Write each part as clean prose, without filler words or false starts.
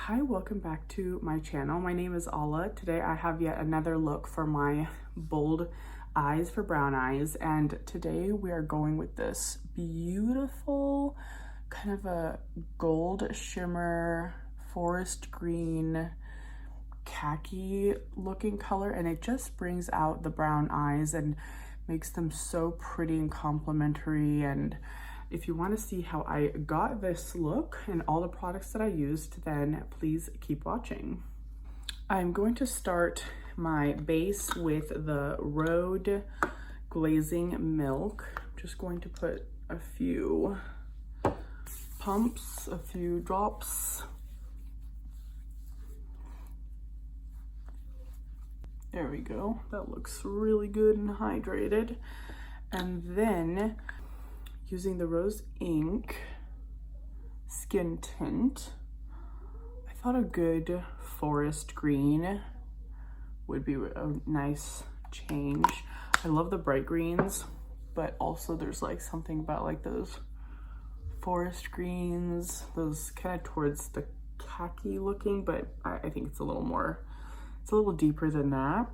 Hi, welcome back to my channel. My name is Ilia. Today I have yet another look for my bold eyes for brown eyes, and today we are going with this beautiful kind of a gold shimmer forest green khaki looking color, and it just brings out the brown eyes and makes them so pretty and complementary. And if you want to see how I got this look and all the products that I used, then please keep watching. I'm going to start my base with the Rhode glazing milk. I'm just going to put a few pumps, a few drops. There we go. That looks really good and hydrated. And then using the rose ink skin tint, I thought a good forest green would be a nice change. I love the bright greens, but also there's like something about like those forest greens, those kind of towards the khaki looking, but I think it's a little more, it's a little deeper than that.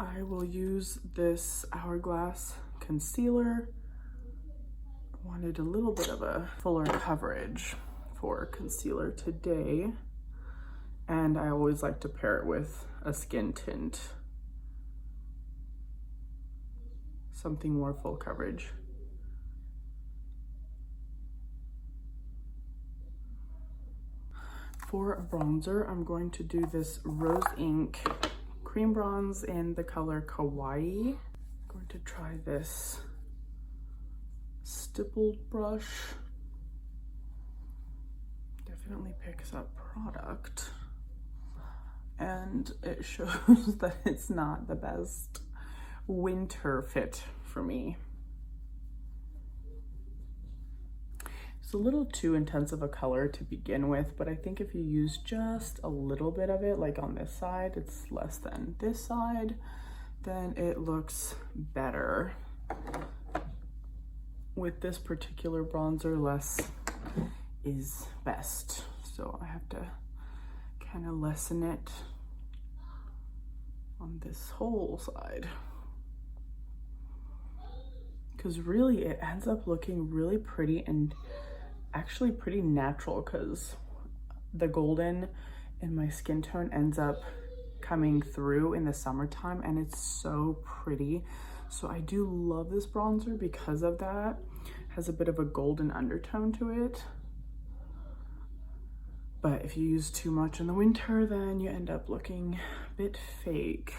I will use this Hourglass concealer. I wanted a little bit of a fuller coverage for concealer today, and I always like to pair it with a skin tint, something more full coverage. For a bronzer, I'm going to do this Rose Ink cream bronze in the color Kawaii. I'm going to try this stippled brush. Definitely picks up product, and it shows that it's not the best winter fit for me. It's a little too intense of a color to begin with, but I think if you use just a little bit of it, like on this side, it's less than this side, then it looks better. With this particular bronzer, less is best. So I have to kind of lessen it on this whole side, because really it ends up looking really pretty and actually pretty natural, because the golden in my skin tone ends up coming through in the summertime, and it's so pretty. So I do love this bronzer because of that. It has a bit of a golden undertone to it, but if you use too much in the winter, then you end up looking a bit fake.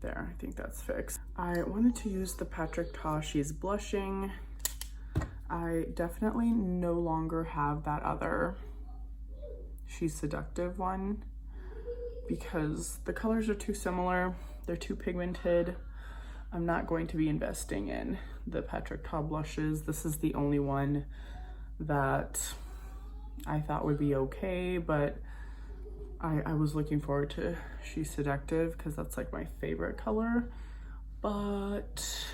There, I think that's fixed. I wanted to use the Patrick Ta She's Blushing. I definitely no longer have that other She's Seductive one because the colors are too similar. They're too pigmented. I'm not going to be investing in the Patrick Ta blushes. This is the only one that I thought would be okay, but I was looking forward to She's Seductive because that's like my favorite color, but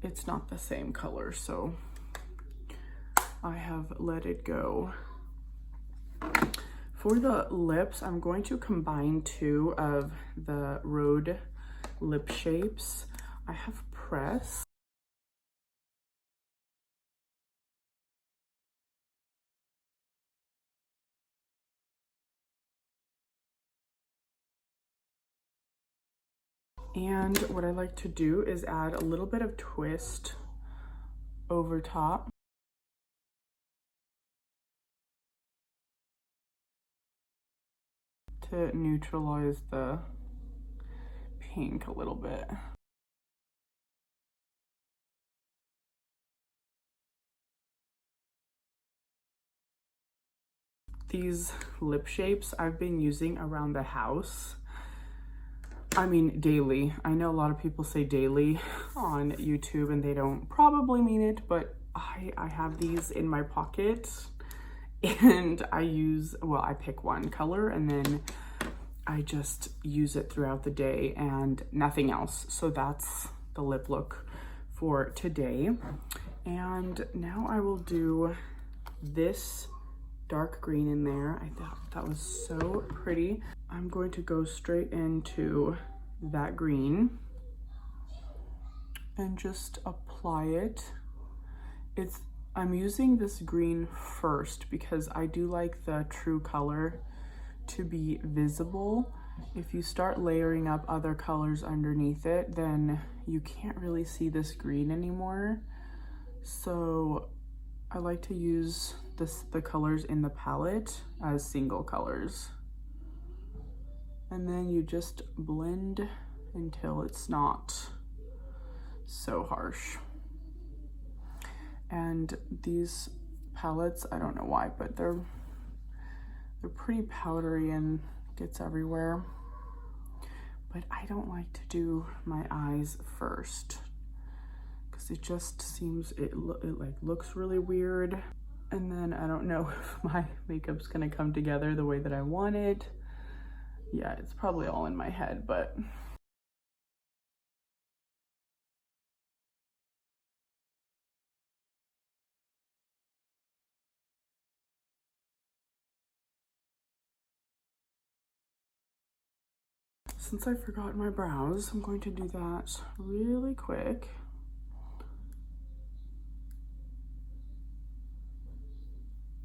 it's not the same color, so I have let it go. For the lips, I'm going to combine two of the Rhode lip shapes. I have Press. And what I like to do is add a little bit of twist over top. To neutralize the pink a little bit. These lip shapes I've been using around the house. I mean, daily. I know a lot of people say daily on YouTube and they don't probably mean it, but I have these in my pocket, and I use, well, I pick one color and then I just use it throughout the day and nothing else. So that's the lip look for today. And now I will do this dark green in there. I thought that was so pretty. I'm going to go straight into that green and just apply it. I'm using this green first because I do like the true color to be visible. If you start layering up other colors underneath it, then you can't really see this green anymore. So I like to use the colors in the palette as single colors. And then you just blend until it's not so harsh. And these palettes, I don't know why, but they're pretty powdery and gets everywhere. But I don't like to do my eyes first because it just seems, it like looks really weird. And then I don't know if my makeup's gonna come together the way that I want it. Yeah, it's probably all in my head, but since I forgot my brows, I'm going to do that really quick.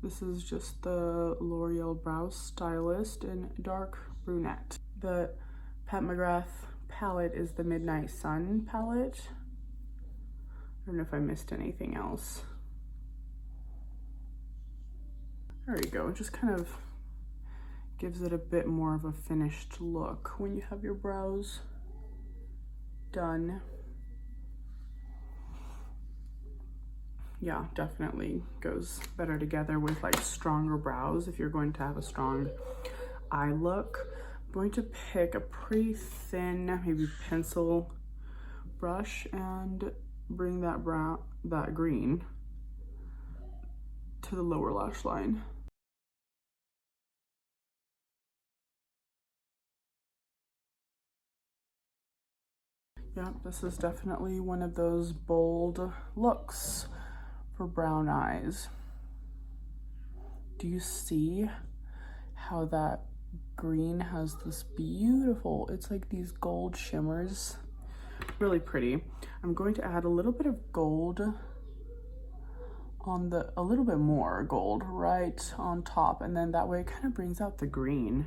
This is just the L'Oreal Brow Stylist in dark brunette. The mcgrath palette is the Midnight Sun palette. I don't know if I missed anything else. There you go, it just kind of gives it a bit more of a finished look when you have your brows done. Yeah, definitely goes better together with like stronger brows if you're going to have a strong eye look. I'm going to pick a pretty thin, maybe pencil brush and bring that green to the lower lash line. Yeah, this is definitely one of those bold looks for brown eyes. Do you see how that green has this beautiful, it's like these gold shimmers, really pretty. I'm going to add a little bit of gold on a little bit more gold right on top, and then that way it kind of brings out the green.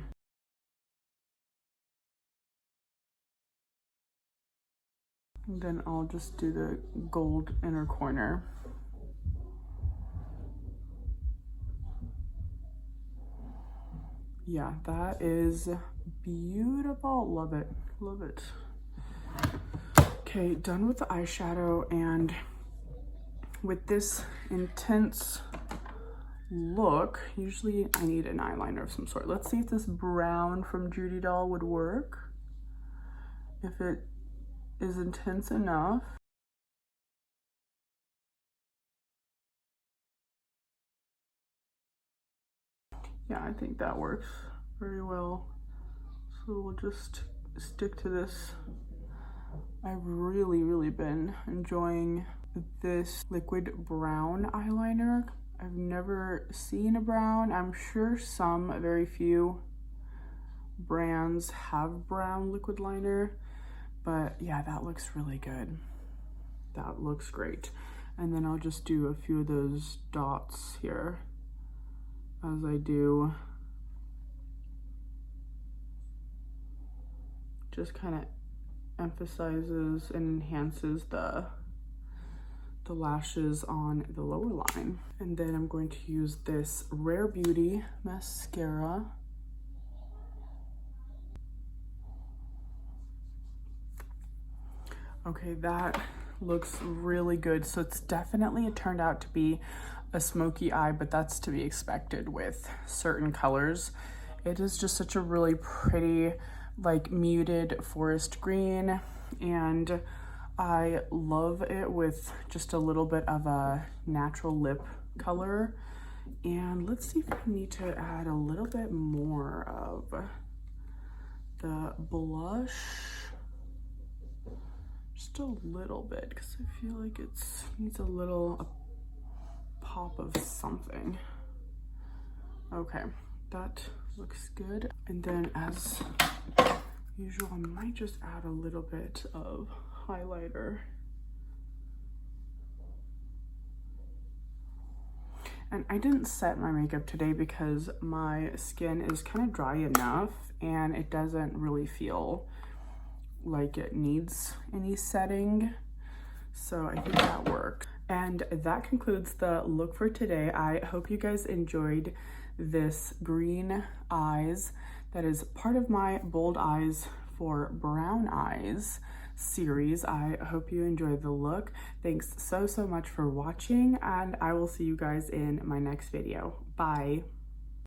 And then I'll just do the gold inner corner. Yeah, that is beautiful. Love it, love it. Okay, done with the eyeshadow, and with this intense look, usually I need an eyeliner of some sort. Let's see if this brown from Judy doll would work. If it is intense enough. Yeah, I think that works very well. So we'll just stick to this. I've really been enjoying this liquid brown eyeliner. I've never seen a brown. I'm sure some, very few brands have brown liquid liner, but yeah, that looks really good. That looks great. And then I'll just do a few of those dots here as I do. Just kind of emphasizes and enhances the lashes on the lower line. And then I'm going to use this Rare Beauty mascara. Okay, that looks really good. So it's definitely, it turned out to be a smoky eye, but that's to be expected with certain colors. It is just such a really pretty, like muted forest green, and I love it with just a little bit of a natural lip color. And let's see if I need to add a little bit more of the blush. just a little bit because I feel like it needs a little pop of something. Okay, that looks good. And then as usual, I might just add a little bit of highlighter. And I didn't set my makeup today because my skin is kind of dry enough and it doesn't really feel like it needs any setting. So I think that works. And that concludes the look for today. I hope you guys enjoyed this green eyes that is part of my bold eyes for brown eyes series. I hope you enjoyed the look. Thanks so much for watching, and I will see you guys in my next video. Bye.